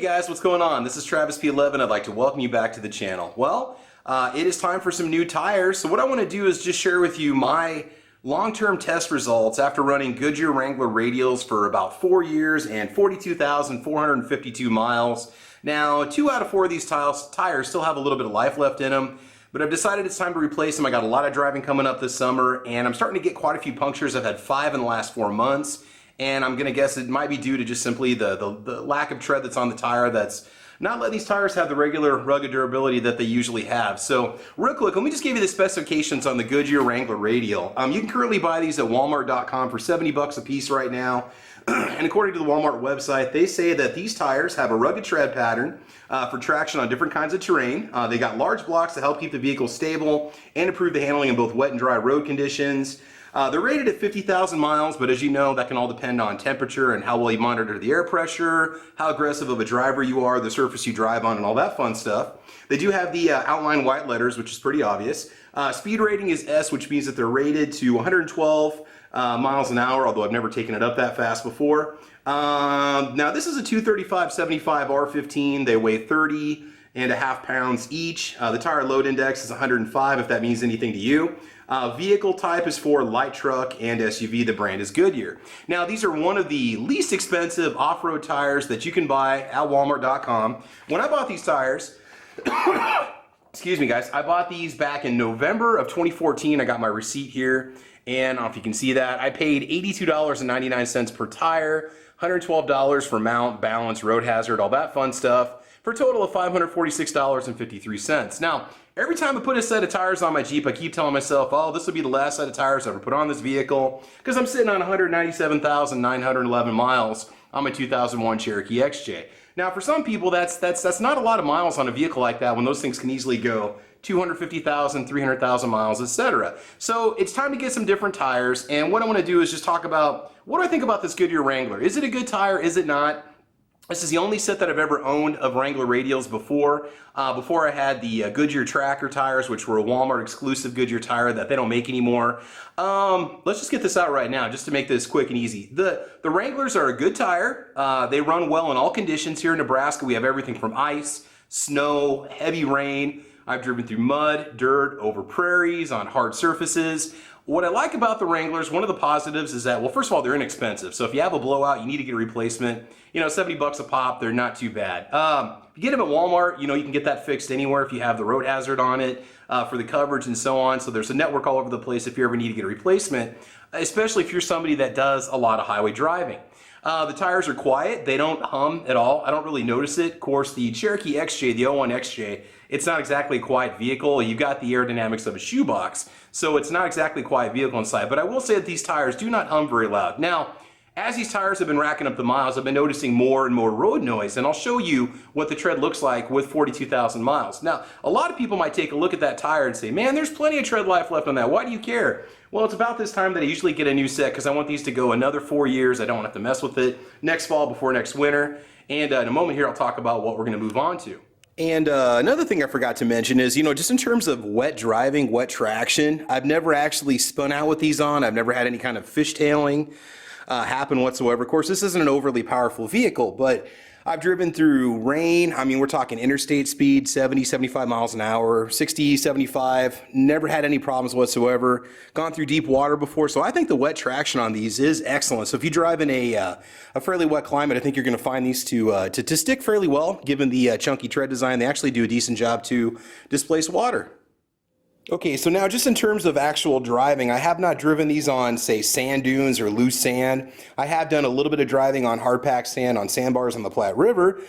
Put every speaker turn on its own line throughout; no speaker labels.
guys, what's going on? This is Travis P11. I'd like to welcome you back to the channel. Well, it is time for some new tires. So what I want to do is just share with you my long-term test results after running Goodyear Wrangler Radials for about 4 years and 42,452 miles. Now, 2 out of 4 of these tires still have a little bit of life left in them, but I've decided it's time to replace them. I got a lot of driving coming up this summer, and I'm starting to get quite a few punctures. I've had 5 in the last 4 months. And I'm going to guess it might be due to just simply the lack of tread that's on the tire that's not letting these tires have the regular rugged durability that they usually have. So real quick, let me just give you the specifications on the Goodyear Wrangler Radial. You can currently buy these at Walmart.com for 70 bucks a piece right now. And according to the Walmart website, they say that these tires have a rugged tread pattern for traction on different kinds of terrain. They got large blocks to help keep the vehicle stable and improve the handling in both wet and dry road conditions. They're rated at 50,000 miles, but as you know, that can all depend on temperature and how well you monitor the air pressure, how aggressive of a driver you are, the surface you drive on, and all that fun stuff. They do have the outline white letters, which is pretty obvious. Speed rating is S, which means that they're rated to 112 miles an hour, although I've never taken it up that fast before. Now, this is a 235/75 R15. They weigh 30.5 pounds each. The tire load index is 105, if that means anything to you. Vehicle type is for light truck and SUV. The brand is Goodyear. Now, these are one of the least expensive off-road tires that you can buy at Walmart.com. When I bought these tires, excuse me guys, I bought these back in November of 2014. I got my receipt here, and I don't know if you can see that. I paid $82.99 per tire, $112 for mount, balance, road hazard, all that fun stuff, for a total of $546.53. Now, every time I put a set of tires on my Jeep, I keep telling myself, oh, this will be the last set of tires I ever put on this vehicle, because I'm sitting on 197,911 miles on my 2001 Cherokee XJ. Now, for some people, that's not a lot of miles on a vehicle like that when those things can easily go 250,000, 300,000 miles, etc. So it's time to get some different tires, and what I want to do is just talk about what do I think about this Goodyear Wrangler. Is it a good tire? Is it not? This is the only set that I've ever owned of Wrangler Radials before. Before I had the Goodyear Tracker tires, which were a Walmart exclusive Goodyear tire that they don't make anymore. Let's just get this out right now, just to make this quick and easy. The Wranglers are a good tire. They run well in all conditions. Here in Nebraska, we have everything from ice, snow, heavy rain. I've driven through mud, dirt, over prairies, on hard surfaces. What I like about the Wranglers, one of the positives is that, well, first of all, they're inexpensive. So if you have a blowout, you need to get a replacement. You know, 70 bucks a pop, they're not too bad. If you get them at Walmart, you know, you can get that fixed anywhere if you have the road hazard on it, for the coverage and so on. So there's a network all over the place if you ever need to get a replacement, especially if you're somebody that does a lot of highway driving. The tires are quiet. They don't hum at all. I don't really notice it. Of course, the Cherokee XJ, the 01 XJ, it's not exactly a quiet vehicle. You've got the aerodynamics of a shoebox, so it's not exactly a quiet vehicle inside. But I will say that these tires do not hum very loud. Now, as these tires have been racking up the miles, I've been noticing more and more road noise, and I'll show you what the tread looks like with 42,000 miles. Now, a lot of people might take a look at that tire and say, man, there's plenty of tread life left on that. Why do you care? Well, it's about this time that I usually get a new set because I want these to go another 4 years. I don't have to mess with it next fall before next winter. And in a moment here, I'll talk about what we're going to move on to. And another thing I forgot to mention is, you know, just in terms of wet driving, wet traction, I've never actually spun out with these on. I've never had any kind of fishtailing happen whatsoever. Of course, this isn't an overly powerful vehicle, but I've driven through rain. I mean, we're talking interstate speed, 70, 75 miles an hour, 60, 75, never had any problems whatsoever. Gone through deep water before, so I think the wet traction on these is excellent. So if you drive in a fairly wet climate, I think you're gonna find these to stick fairly well, given the chunky tread design. They actually do a decent job to displace water. Okay, so now just in terms of actual driving, I have not driven these on, say, sand dunes or loose sand. I have done a little bit of driving on hard-packed sand on sandbars on the Platte River.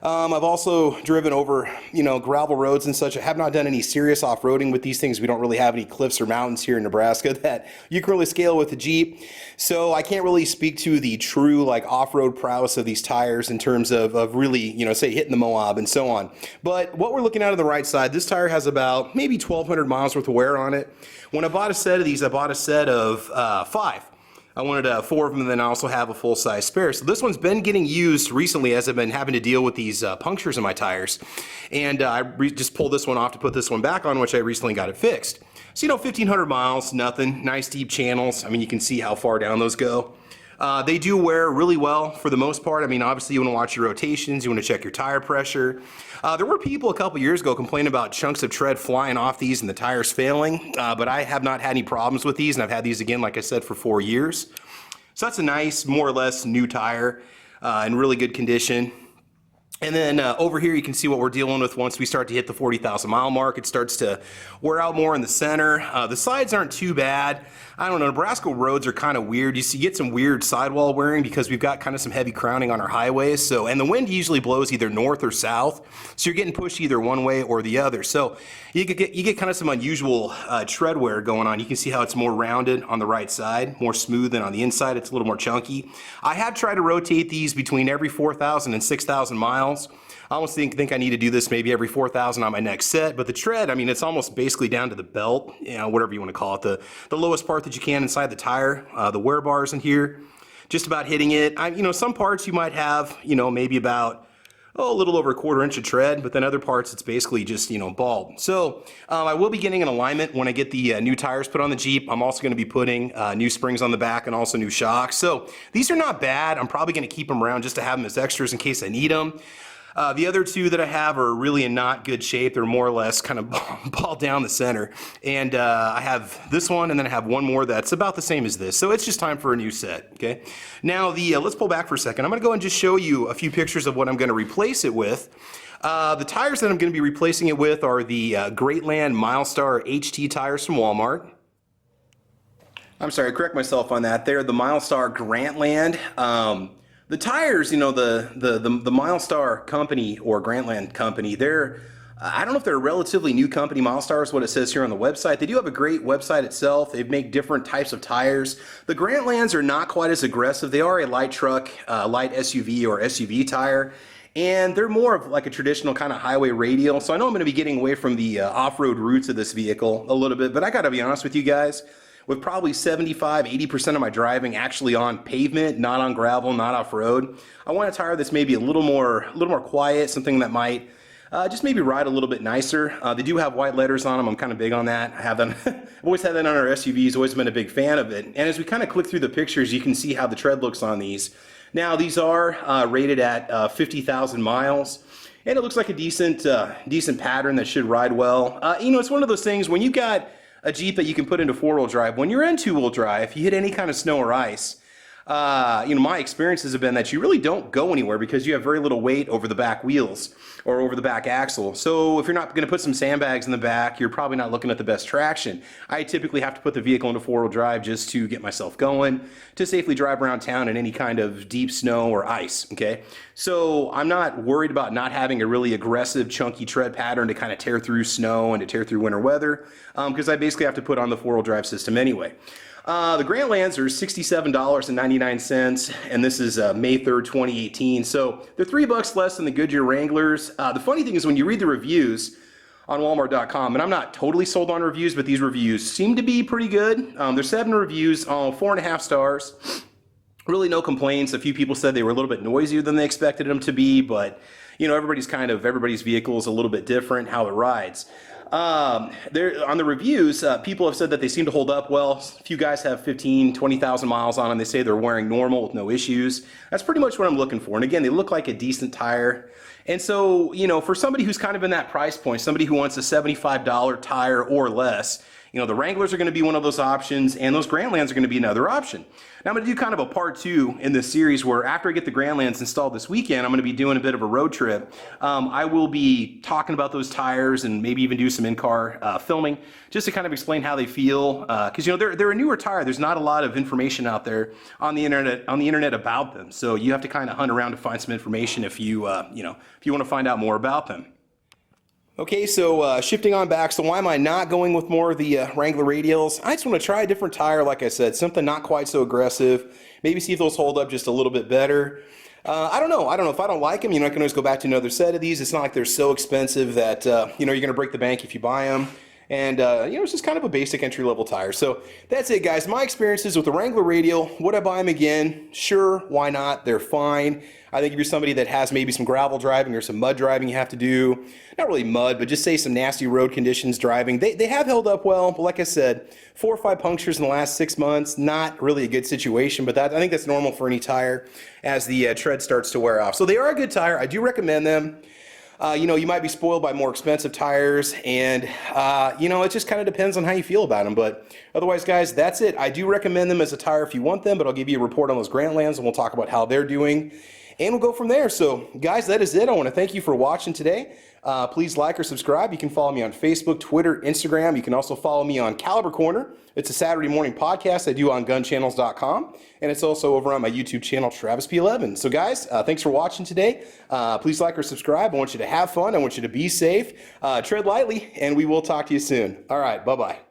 I've also driven over, you know, gravel roads and such. I have not done any serious off-roading with these things. We don't really have any cliffs or mountains here in Nebraska that you can really scale with the Jeep. So I can't really speak to the true, like, off-road prowess of these tires in terms of really, you know, say, hitting the Moab and so on. But what we're looking at on the right side, this tire has about maybe 1,200 miles worth of wear on it. When I bought a set of these, I bought a set of 5. I wanted 4 of them, and then I also have a full-size spare. So this one's been getting used recently as I've been having to deal with these punctures in my tires. And I just pulled this one off to put this one back on, which I recently got it fixed. So, you know, 1,500 miles, nothing. Nice deep channels. I mean, you can see how far down those go. They do wear really well for the most part. I mean, obviously you want to watch your rotations, you want to check your tire pressure. There were people a couple years ago complaining about chunks of tread flying off these and the tires failing, but I have not had any problems with these, and I've had these again, like I said, for 4 years. So that's a nice, more or less new tire in really good condition. And then over here you can see what we're dealing with once we start to hit the 40,000 mile mark. It starts to wear out more in the center. The sides aren't too bad. I don't know, Nebraska roads are kind of weird. You get some weird sidewall wearing because we've got kind of some heavy crowning on our highways. So, and the wind usually blows either north or south. So you're getting pushed either one way or the other. So you get kind of some unusual tread wear going on. You can see how it's more rounded on the right side, more smooth than on the inside. It's a little more chunky. I have tried to rotate these between every 4,000 and 6,000 miles. I almost think I need to do this maybe every 4,000 on my next set, but the tread, I mean, it's almost basically down to the belt, you know, whatever you want to call it, the lowest part that you can inside the tire, the wear bars in here, just about hitting it. You know, some parts you might have, you know, maybe about, a little over a 1/4 inch of tread, but then other parts it's basically just, you know, bald. So I will be getting an alignment when I get the new tires put on the Jeep. I'm also going to be putting new springs on the back and also new shocks. So these are not bad. I'm probably going to keep them around just to have them as extras in case I need them. The other two that I have are really in not good shape. They're more or less kind of balled down the center. And I have this one, and then I have one more that's about the same as this. So it's just time for a new set, okay? Now, let's pull back for a second. I'm gonna go and just show you a few pictures of what I'm gonna replace it with. The tires that I'm gonna be replacing it with are the Greatland Milestar HT tires from Walmart. I'm sorry, I correct myself on that. They're the Milestar Grantland. The tires, you know, the Milestar company or Grantland company, I don't know if they're a relatively new company. Milestar is what it says here on the website. They do have a great website itself. They make different types of tires. The Grantlands are not quite as aggressive. They are a light truck, light SUV or SUV tire. And they're more of like a traditional kind of highway radial. So I know I'm going to be getting away from the off-road roots of this vehicle a little bit, but I got to be honest with you guys. With probably 75–80% of my driving actually on pavement, not on gravel, not off-road, I want a tire that's maybe a little more quiet, something that might just maybe ride a little bit nicer. They do have white letters on them. I'm kind of big on that. I have them. I've always had that on our SUVs. Always been a big fan of it. And as we kind of click through the pictures, you can see how the tread looks on these. Now these are rated at 50,000 miles. And it looks like a decent pattern that should ride well. You know, it's one of those things when you got a Jeep that you can put into 4-wheel drive. When you're in 2-wheel drive, if you hit any kind of snow or ice, you know, my experiences have been that you really don't go anywhere because you have very little weight over the back wheels or over the back axle. So if you're not going to put some sandbags in the back, you're probably not looking at the best traction. I typically have to put the vehicle into 4-wheel drive just to get myself going, to safely drive around town in any kind of deep snow or ice, okay? So I'm not worried about not having a really aggressive, chunky tread pattern to kind of tear through snow and to tear through winter weather, because I basically have to put on the 4-wheel drive system anyway. The Grantlands are $67.99, and this is May 3rd, 2018. So they're $3 less than the Goodyear Wranglers. The funny thing is when you read the reviews on Walmart.com, and I'm not totally sold on reviews, but these reviews seem to be pretty good. There's 7 reviews, 4.5 stars. Really no complaints. A few people said they were a little bit noisier than they expected them to be, but you know, everybody's vehicle is a little bit different how it rides. On the reviews, people have said that they seem to hold up well. A few guys have 15–20,000 miles on them. They say they're wearing normal with no issues. That's pretty much what I'm looking for. And again, they look like a decent tire. And so, you know, for somebody who's kind of in that price point, somebody who wants a $75 tire or less, you know, the Wranglers are going to be one of those options, and those Grantlands are going to be another option. Now I'm going to do kind of a part 2 in this series where after I get the Grantlands installed this weekend, I'm going to be doing a bit of a road trip. I will be talking about those tires and maybe even do some in-car filming just to kind of explain how they feel. Because, you know, they're a newer tire. There's not a lot of information out there on the internet about them. So you have to kind of hunt around to find some information if you want to find out more about them. Okay, so shifting on back, so why am I not going with more of the Wrangler Radials? I just want to try a different tire, like I said, something not quite so aggressive, maybe see if those hold up just a little bit better. I don't know if I don't like them, you know, I can always go back to another set of these. It's not like they're so expensive that, you know, you're going to break the bank if you buy them. And, it's just kind of a basic entry-level tire. So that's it, guys. My experiences with the Wrangler Radial. Would I buy them again? Sure, why not? They're fine. I think if you're somebody that has maybe some gravel driving or some mud driving you have to do, not really mud, but just say some nasty road conditions driving, they have held up well. But like I said, 4 or 5 punctures in the last 6 months, not really a good situation, but I think that's normal for any tire as the tread starts to wear off. So they are a good tire. I do recommend them. You might be spoiled by more expensive tires, and, it just kind of depends on how you feel about them. But otherwise, guys, that's it. I do recommend them as a tire if you want them, but I'll give you a report on those Grantlands, and we'll talk about how they're doing, and we'll go from there. So, guys, that is it. I want to thank you for watching today. Please like or subscribe. You can follow me on Facebook, Twitter, Instagram. You can also follow me on Caliber Corner. It's a Saturday morning podcast I do on gunchannels.com, and it's also over on my YouTube channel, Travis P11. So, guys, thanks for watching today. Please like or subscribe. I want you to have fun. I want you to be safe. Tread lightly, and we will talk to you soon. All right, bye-bye.